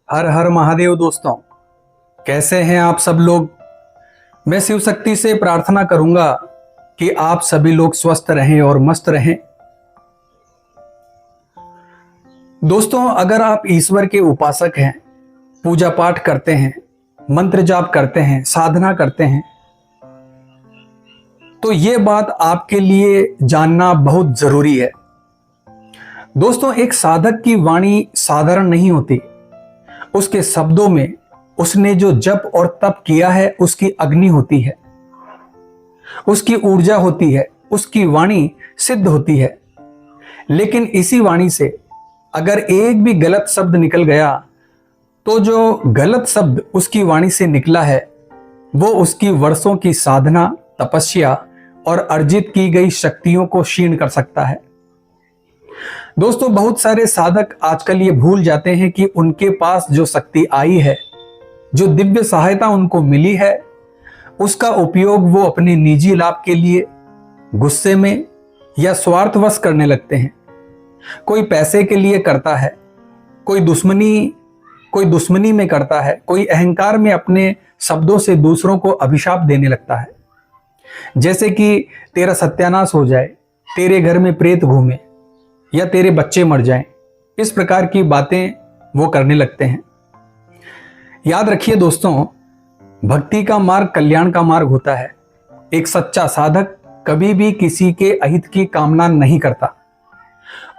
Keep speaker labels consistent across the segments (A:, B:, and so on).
A: हर हर महादेव दोस्तों, कैसे हैं आप सब लोग। मैं शिव शक्ति से प्रार्थना करूंगा कि आप सभी लोग स्वस्थ रहें और मस्त रहें। दोस्तों, अगर आप ईश्वर के उपासक हैं, पूजा पाठ करते हैं, मंत्र जाप करते हैं, साधना करते हैं, तो ये बात आपके लिए जानना बहुत जरूरी है। दोस्तों, एक साधक की वाणी साधारण नहीं होती। उसके शब्दों में उसने जो जप और तप किया है उसकी अग्नि होती है, उसकी ऊर्जा होती है, उसकी वाणी सिद्ध होती है। लेकिन इसी वाणी से अगर एक भी गलत शब्द निकल गया तो जो गलत शब्द उसकी वाणी से निकला है वो उसकी वर्षों की साधना, तपस्या और अर्जित की गई शक्तियों को क्षीण कर सकता है। दोस्तों, बहुत सारे साधक आजकल ये भूल जाते हैं कि उनके पास जो शक्ति आई है, जो दिव्य सहायता उनको मिली है, उसका उपयोग वो अपने निजी लाभ के लिए गुस्से में या स्वार्थवश करने लगते हैं। कोई पैसे के लिए करता है, कोई दुश्मनी में करता है, कोई अहंकार में अपने शब्दों से दूसरों को अभिशाप देने लगता है, जैसे कि तेरा सत्यानाश हो जाए, तेरे घर में प्रेत घूमे या तेरे बच्चे मर जाएं। इस प्रकार की बातें वो करने लगते हैं। याद रखिए दोस्तों, भक्ति का मार्ग कल्याण का मार्ग होता है। एक सच्चा साधक कभी भी किसी के अहित की कामना नहीं करता।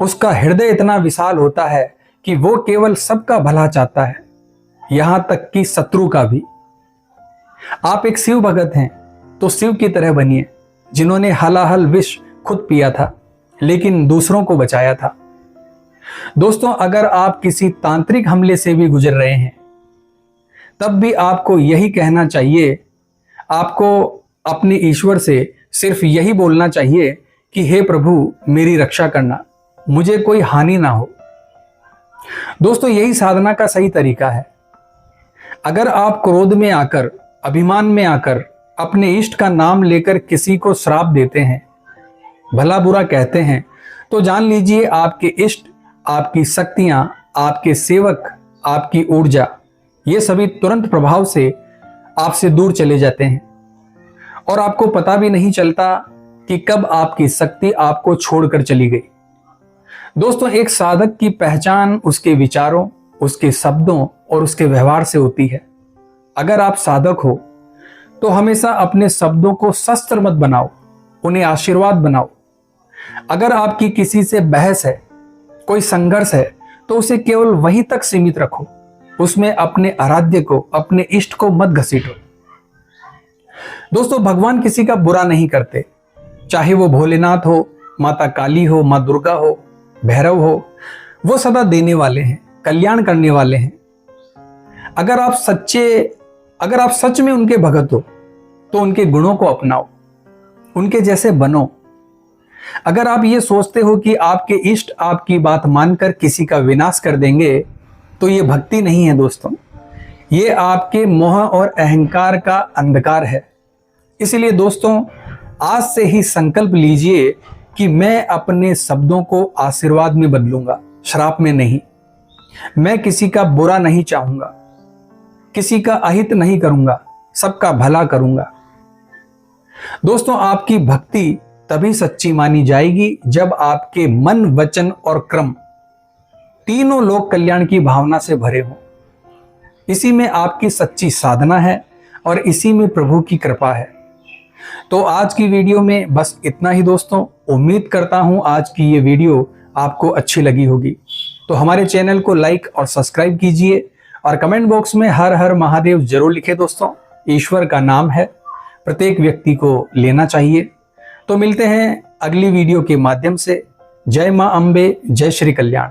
A: उसका हृदय इतना विशाल होता है कि वो केवल सबका भला चाहता है, यहां तक कि शत्रु का भी। आप एक शिव भगत हैं तो शिव की तरह बनिए, जिन्होंने हलाहल विष खुद पिया था लेकिन दूसरों को बचाया था। दोस्तों, अगर आप किसी तांत्रिक हमले से भी गुजर रहे हैं तब भी आपको यही कहना चाहिए, आपको अपने ईश्वर से सिर्फ यही बोलना चाहिए कि हे प्रभु, मेरी रक्षा करना, मुझे कोई हानि ना हो। दोस्तों, यही साधना का सही तरीका है। अगर आप क्रोध में आकर, अभिमान में आकर अपने इष्ट का नाम लेकर किसी को श्राप देते हैं, भला बुरा कहते हैं, तो जान लीजिए आपके इष्ट, आपकी शक्तियां, आपके सेवक, आपकी ऊर्जा, ये सभी तुरंत प्रभाव से आपसे दूर चले जाते हैं और आपको पता भी नहीं चलता कि कब आपकी शक्ति आपको छोड़कर चली गई। दोस्तों, एक साधक की पहचान उसके विचारों, उसके शब्दों और उसके व्यवहार से होती है। अगर आप साधक हो तो हमेशा अपने शब्दों को शस्त्र मत बनाओ, उन्हें आशीर्वाद बनाओ। अगर आपकी किसी से बहस है, कोई संघर्ष है, तो उसे केवल वहीं तक सीमित रखो, उसमें अपने आराध्य को, अपने इष्ट को मत घसीटो। दोस्तों, भगवान किसी का बुरा नहीं करते, चाहे वो भोलेनाथ हो, माता काली हो, मां दुर्गा हो, भैरव हो, वो सदा देने वाले हैं, कल्याण करने वाले हैं। अगर आप सच में उनके भगत हो तो उनके गुणों को अपनाओ, उनके जैसे बनो। अगर आप ये सोचते हो कि आपके इष्ट आपकी बात मानकर किसी का विनाश कर देंगे तो ये भक्ति नहीं है दोस्तों, ये आपके मोह और अहंकार का अंधकार है। इसलिए दोस्तों, आज से ही संकल्प लीजिए कि मैं अपने शब्दों को आशीर्वाद में बदलूंगा, श्राप में नहीं। मैं किसी का बुरा नहीं चाहूंगा, किसी का अहित नहीं करूंगा, सबका भला करूंगा। दोस्तों, आपकी भक्ति तभी सच्ची मानी जाएगी जब आपके मन, वचन और कर्म तीनों लोक कल्याण की भावना से भरे हों। इसी में आपकी सच्ची साधना है और इसी में प्रभु की कृपा है। तो आज की वीडियो में बस इतना ही दोस्तों। उम्मीद करता हूं आज की ये वीडियो आपको अच्छी लगी होगी। तो हमारे चैनल को लाइक और सब्सक्राइब कीजिए और कमेंट बॉक्स में हर हर महादेव जरूर लिखे दोस्तों। ईश्वर का नाम है, प्रत्येक व्यक्ति को लेना चाहिए। तो मिलते हैं अगली वीडियो के माध्यम से। जय मां अम्बे, जय श्री कल्याण।